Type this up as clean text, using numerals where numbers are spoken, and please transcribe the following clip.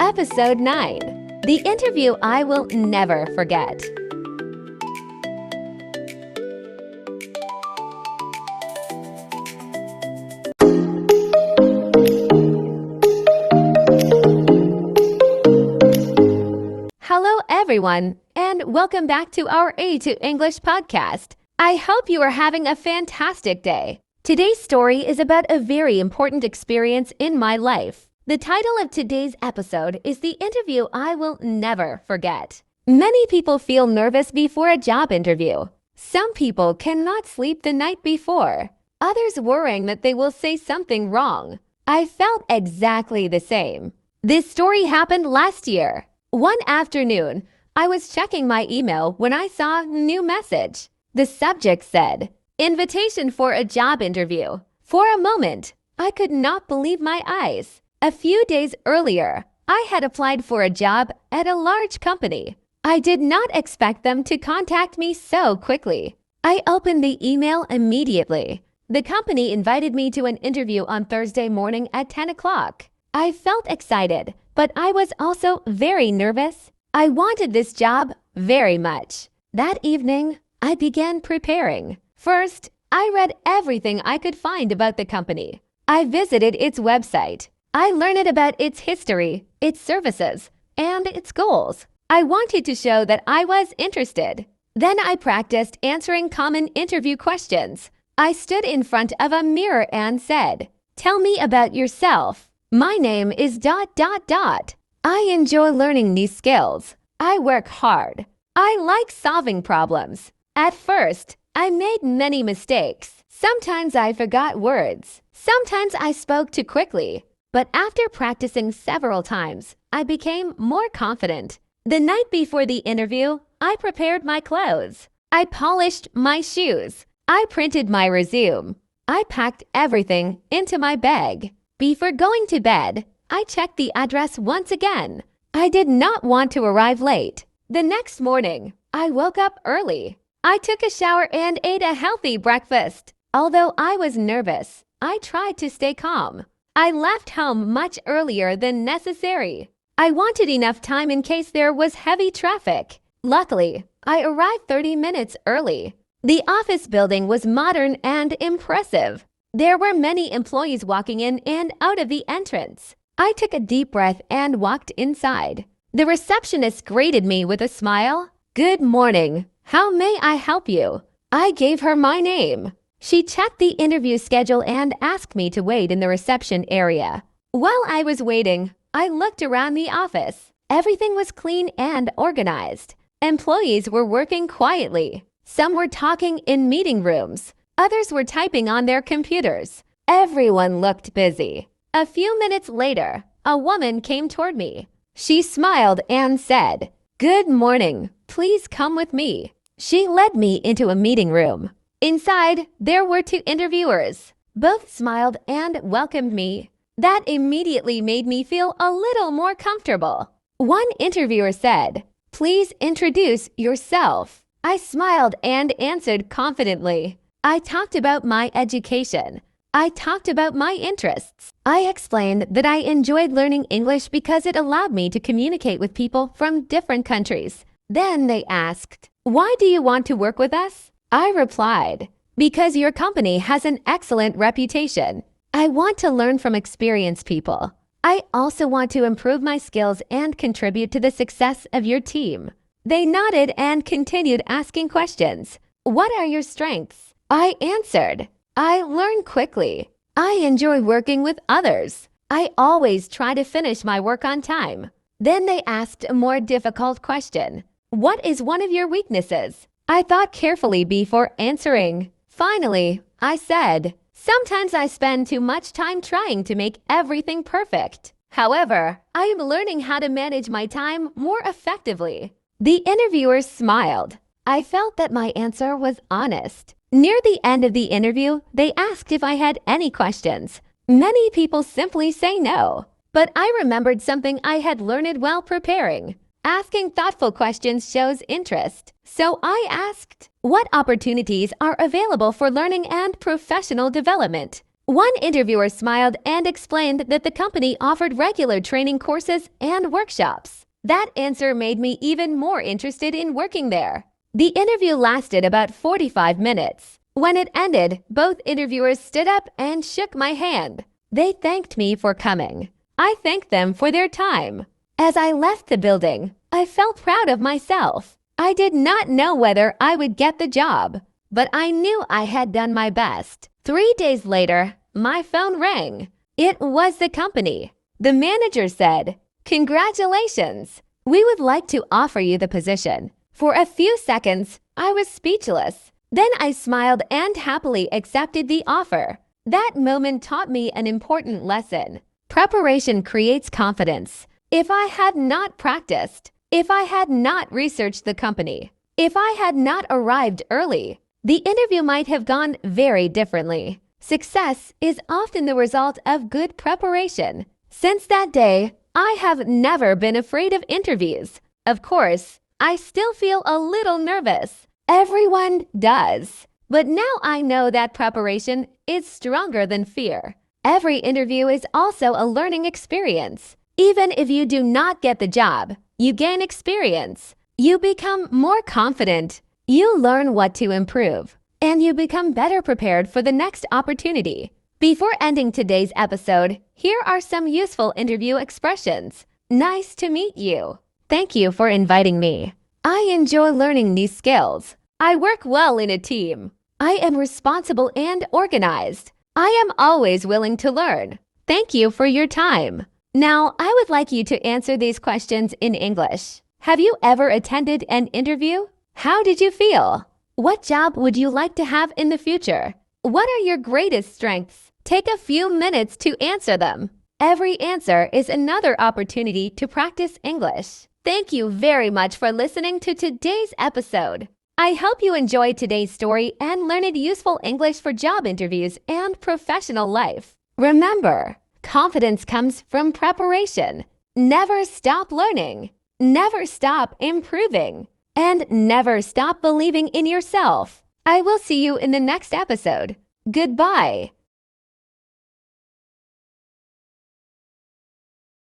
Episode 9. The interview I will never forget. Hello everyone, and welcome back to our A to English podcast. I hope you are having a fantastic day. Today's story is about a very important experience in my life. The title of today's episode is The Interview I Will Never Forget. Many people feel nervous before a job interview. Some people cannot sleep the night before, others worrying that they will say something wrong. I felt exactly the same. This story happened last year. One afternoon, I was checking my email when I saw a new message. The subject said, "Invitation for a job interview." For a moment, I could not believe my eyes. A few days earlier, I had applied for a job at a large company. I did not expect them to contact me so quickly. I opened the email immediately. The company invited me to an interview on Thursday morning at 10 o'clock. I felt excited, but I was also very nervous. I wanted this job very much. That evening, I began preparing. First, I read everything I could find about the company. I visited its website. I learned about its history, its services, and its goals. I wanted to show that I was interested. Then I practiced answering common interview questions. I stood in front of a mirror and said, "Tell me about yourself. My name is ... I enjoy learning new skills. I work hard. I like solving problems. At first, I made many mistakes. Sometimes I forgot words. Sometimes I spoke too quickly. But after practicing several times, I became more confident. The night before the interview, I prepared my clothes. I polished my shoes. I printed my resume. I packed everything into my bag. Before going to bed, I checked the address once again. I did not want to arrive late. The next morning, I woke up early. I took a shower and ate a healthy breakfast. Although I was nervous, I tried to stay calm. I left home much earlier than necessary. I wanted enough time in case there was heavy traffic. Luckily, I arrived 30 minutes early. The office building was modern and impressive. There were many employees walking in and out of the entrance. I took a deep breath and walked inside. The receptionist greeted me with a smile. "Good morning. How may I help you?" I gave her my name. She checked the interview schedule and asked me to wait in the reception area. While I was waiting, I looked around the office. Everything was clean and organized. Employees were working quietly. Some were talking in meeting rooms. Others were typing on their computers. Everyone looked busy. A few minutes later, a woman came toward me. She smiled and said, "Good morning. Please come with me." She led me into a meeting room. Inside, there were two interviewers. Both smiled and welcomed me. That immediately made me feel a little more comfortable. One interviewer said, "Please introduce yourself." I smiled and answered confidently. I talked about my education. I talked about my interests. I explained that I enjoyed learning English because it allowed me to communicate with people from different countries. Then they asked, "Why do you want to work with us?" I replied, "Because your company has an excellent reputation. I want to learn from experienced people. I also want to improve my skills and contribute to the success of your team." They nodded and continued asking questions. "What are your strengths?" I answered, "I learn quickly. I enjoy working with others. I always try to finish my work on time." Then they asked a more difficult question. "What is one of your weaknesses?" I thought carefully before answering. Finally, I said, "Sometimes I spend too much time trying to make everything perfect. However, I am learning how to manage my time more effectively." The interviewers smiled. I felt that my answer was honest. Near the end of the interview, they asked if I had any questions. Many people simply say no. But I remembered something I had learned while preparing. Asking thoughtful questions shows interest. So I asked, "What opportunities are available for learning and professional development?" One interviewer smiled and explained that the company offered regular training courses and workshops. That answer made me even more interested in working there. The interview lasted about 45 minutes. When it ended, both interviewers stood up and shook my hand. They thanked me for coming. I thanked them for their time. As I left the building, I felt proud of myself. I did not know whether I would get the job, but I knew I had done my best. 3 days later, my phone rang. It was the company. The manager said, "Congratulations! We would like to offer you the position." For a few seconds, I was speechless. Then I smiled and happily accepted the offer. That moment taught me an important lesson. Preparation creates confidence. If I had not practiced, if I had not researched the company, if I had not arrived early, the interview might have gone very differently. Success is often the result of good preparation. Since that day, I have never been afraid of interviews. Of course, I still feel a little nervous. Everyone does. But now I know that preparation is stronger than fear. Every interview is also a learning experience. Even if you do not get the job, you gain experience. You become more confident. You learn what to improve, and you become better prepared for the next opportunity. Before ending today's episode, here are some useful interview expressions. Nice to meet you. Thank you for inviting me. I enjoy learning these skills. I work well in a team. I am responsible and organized. I am always willing to learn. Thank you for your time. Now, I would like you to answer these questions in English. Have you ever attended an interview? How did you feel? What job would you like to have in the future? What are your greatest strengths? Take a few minutes to answer them. Every answer is another opportunity to practice English. Thank you very much for listening to today's episode. I hope you enjoyed today's story and learned useful English for job interviews and professional life. Remember, confidence comes from preparation. Never stop learning. Never stop improving. And never stop believing in yourself. I will see you in the next episode. Goodbye.